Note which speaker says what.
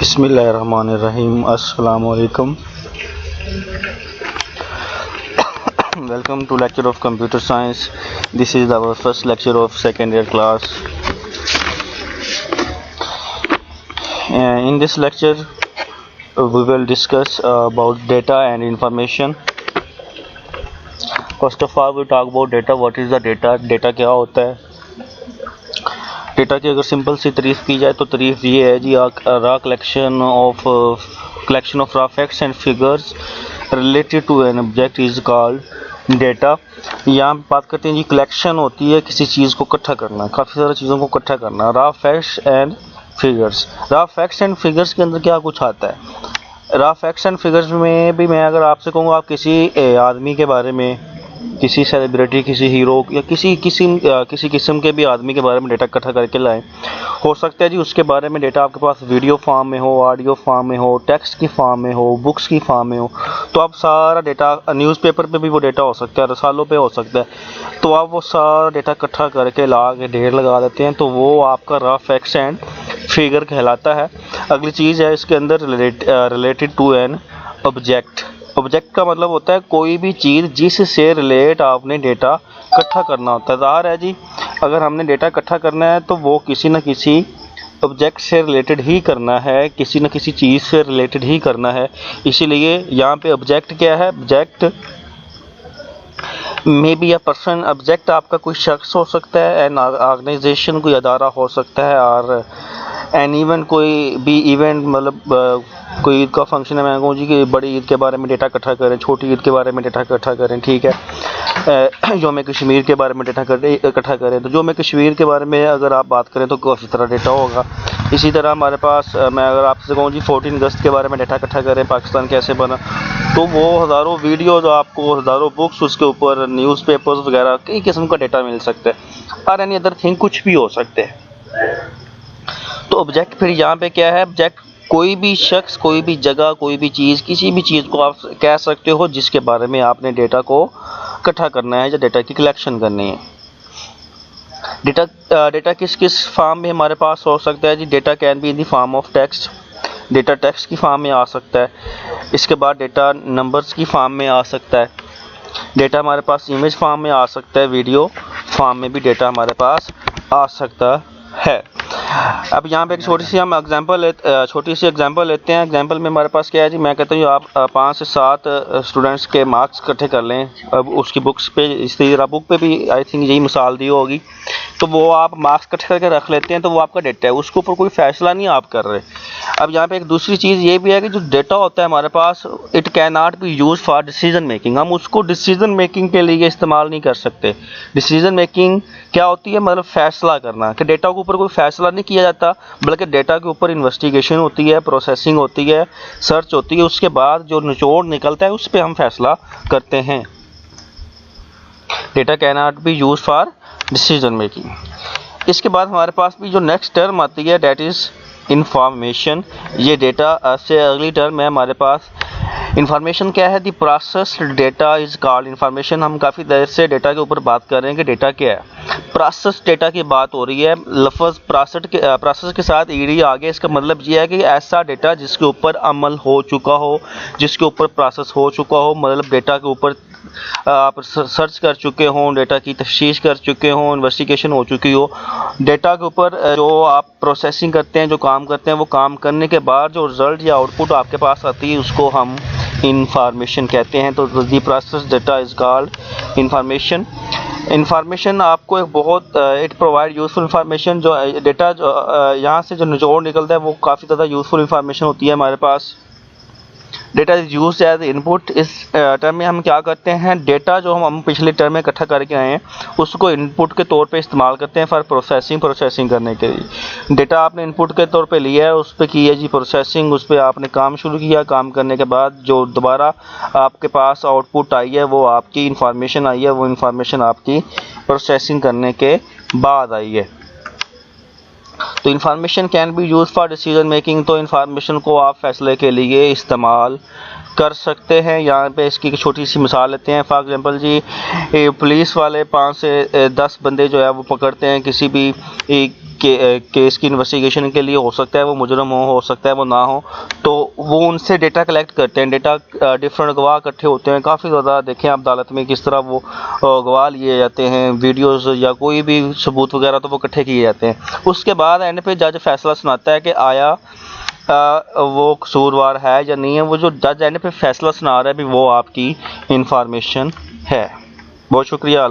Speaker 1: बिस्मिल्लाहिर्रहमानिर्रहीम। अस्सलाम वालेकुम। Welcome to lecture of computer science. This is our first lecture of second year class. In this lecture we will discuss about data and information. First of all we talk about data. What is the data? Data क्या होता है? Data की अगर simple सी तारीफ की जाए तो तारीफ ये है जी, raw collection of raw facts and figures related to an object is called data. यहाँ बात करते हैं जी, कलेक्शन होती है किसी चीज़ को इकट्ठा करना, काफ़ी सारी चीज़ों को इकट्ठा करना। रा फैक्ट्स एंड फिगर्स, रा फैक्ट्स एंड फिगर्स के अंदर क्या कुछ आता है? रा फैक्ट्स एंड फिगर्स में भी मैं अगर आपसे कहूँगा, आप किसी आदमी के बारे में, किसी सेलिब्रिटी, किसी हीरो या किसी किस्म के भी आदमी के बारे में डेटा इकट्ठा करके लाएं, हो सकता है जी उसके बारे में डेटा आपके पास वीडियो फॉर्म में हो, ऑडियो फॉर्म में हो, टेक्स्ट की फॉर्म में हो, बुक्स की फॉर्म में हो, तो आप सारा डेटा, न्यूज़पेपर पे भी वो डेटा हो सकता है, रसालों पे हो सकता है, तो आप वो सारा डेटा इकट्ठा करके ला के ढेर लगा देते हैं, तो वो आपका रा फैक्ट्स एंड फिगर कहलाता है। अगली चीज़ है इसके अंदर related to an object. Object का मतलब होता है कोई भी चीज़ जिससे रिलेट आपने डेटा इकट्ठा करना होता है। ज़ाहिर है जी, अगर हमने डेटा इकट्ठा करना है तो वो किसी न किसी ऑब्जेक्ट से रिलेटेड ही करना है, किसी न किसी चीज़ से रिलेटेड ही करना है। इसीलिए यहाँ पे ऑब्जेक्ट क्या है? Object may be a person. Object आपका कोई शख्स हो सकता है, एन ऑर्गेनाइजेशन, कोई अदारा हो सकता है, और एन इवेंट, कोई भी इवेंट, मतलब कोई ईद का फंक्शन है, मैं कहूँ जी कि बड़ी ईद के बारे में डेटा इकट्ठा करें, छोटी ईद के बारे में डेटा इकट्ठा करें, ठीक है। यौम कश्मीर के बारे में डेटा इकट्ठा करें, तो यौम कश्मीर के बारे में अगर आप बात करें तो काफ़ी तरह डेटा होगा। इसी तरह हमारे पास, मैं अगर आपसे कहूँ जी 14 अगस्त के बारे में डेटा इकट्ठा करें, पाकिस्तान कैसे बना, तो वो हज़ारों वीडियोज़ आपको, हज़ारों बुक्स, उसके ऊपर न्यूज़पेपर्स वगैरह कई किस्म का डेटा मिल सकता है, और एनी अदर थिंग कुछ भी हो सकते हैं। तो ऑब्जेक्ट फिर यहाँ पे क्या है? ऑब्जेक्ट कोई भी शख्स, कोई भी जगह, कोई भी चीज़, किसी भी चीज़ को आप कह सकते हो जिसके बारे में आपने डेटा को इकट्ठा करना है या डेटा की कलेक्शन करनी है। डेटा किस किस फॉर्म में हमारे पास हो सकता है जी? Data can be in the form of text, data text की फॉर्म में आ सकता है। इसके बाद डेटा नंबर्स की फॉर्म में आ सकता है। डेटा हमारे पास इमेज फॉर्म में आ सकता है, वीडियो फॉर्म में भी डेटा हमारे पास आ सकता है। अब यहाँ पे एक छोटी सी एग्जांपल लेते हैं। एग्जांपल में हमारे पास क्या है जी? मैं कहता हूँ आप 5 से 7 स्टूडेंट्स के मार्क्स इकट्ठे कर लें। अब उसकी बुक्स पे, इस तरह बुक पे भी आई थिंक यही मिसाल दी होगी, तो वो आप मार्क्स इकट्ठे करके रख लेते हैं, तो वो आपका डेटा है, उसके ऊपर कोई फैसला नहीं आप कर रहे। अब यहाँ पे एक दूसरी चीज़ ये भी है कि जो डेटा होता है हमारे पास, it can not be use for decision making. हम उसको डिसीजन मेकिंग के लिए इस्तेमाल नहीं कर सकते। डिसीजन मेकिंग क्या होती है? मतलब फैसला करना, कि डेटा के ऊपर कोई फैसला नहीं किया जाता, बल्कि डेटा के ऊपर इन्वेस्टिगेशन होती है, प्रोसेसिंग होती है, सर्च होती है, उसके बाद जो निचोड़ निकलता है उस पर हम फैसला करते हैं। Data can not be use for decision making. इसके बाद हमारे पास भी जो नेक्स्ट टर्म आती है, डेट इज़ इंफॉर्मेशन। ये डेटा से अगली टर्म है हमारे पास। इंफॉर्मेशन क्या है? The process data is called information. हम काफ़ी देर से डेटा के ऊपर बात कर रहे हैं कि डेटा क्या है। प्रोसेस डेटा की बात हो रही है। लफ्ज़ प्रोसेस के साथ ईडी आगे, इसका मतलब ये है कि ऐसा डेटा जिसके ऊपर अमल हो चुका हो, जिसके ऊपर प्रोसेस हो चुका हो, मतलब डेटा के ऊपर आप सर्च कर चुके हों, डेटा की तफ्तीश कर चुके हों, इन्वेस्टिगेशन हो चुकी हो। डेटा के ऊपर जो आप प्रोसेसिंग करते हैं, जो काम करते हैं, वो काम करने के बाद जो रिज़ल्ट या आउटपुट आपके पास आती है, उसको हम इंफॉर्मेशन कहते हैं। तो the process data is called information. Information आपको एक बहुत इट प्रोवाइड यूज़फुल इंफॉर्मेशन। जो डेटा यहाँ से जो निचोड़ निकलता है वो काफ़ी ज़्यादा यूज़फुल इंफॉर्मेशन होती है हमारे पास। Data is use as input. इस टर्म में हम क्या करते हैं? डेटा जो हम पिछले टर्म में इकट्ठा करके आए हैं उसको इनपुट के तौर पे इस्तेमाल करते हैं फॉर प्रोसेसिंग करने के लिए। डेटा आपने इनपुट के तौर पे लिया है, उस पर की है जी प्रोसेसिंग, उस पर आपने काम शुरू किया, काम करने के बाद जो दोबारा आपके पास आउटपुट आई है, वो आपकी इंफॉर्मेशन आई है, वो इंफॉर्मेशन आपकी प्रोसेसिंग करने के बाद आई है। तो information can be use for decision making. तो इन्फॉर्मेशन को आप फैसले के लिए इस्तेमाल कर सकते हैं। यहाँ पे इसकी एक छोटी सी मिसाल लेते हैं। फॉर एग्जांपल जी, पुलिस वाले 5 से 10 बंदे जो है वो पकड़ते हैं किसी भी केस की इन्वेस्टिगेशन के लिए हो सकता है वो मुजरम हो सकता है वो ना हो, तो वो उनसे डेटा कलेक्ट करते हैं। डेटा डिफरेंट गवाह इकट्ठे होते हैं काफ़ी ज़्यादा। देखें आप अदालत में किस तरह वो गवाह लिए जाते हैं, वीडियोस या कोई भी सबूत वगैरह तो वो इकट्ठे किए जाते हैं। उसके बाद एंड पे जज फैसला सुनाता है कि आया वो कसूरवार है या नहीं है। वो जो जज एंड पे फैसला सुना रहा है भी वो आपकी इंफॉर्मेशन है। बहुत शुक्रिया।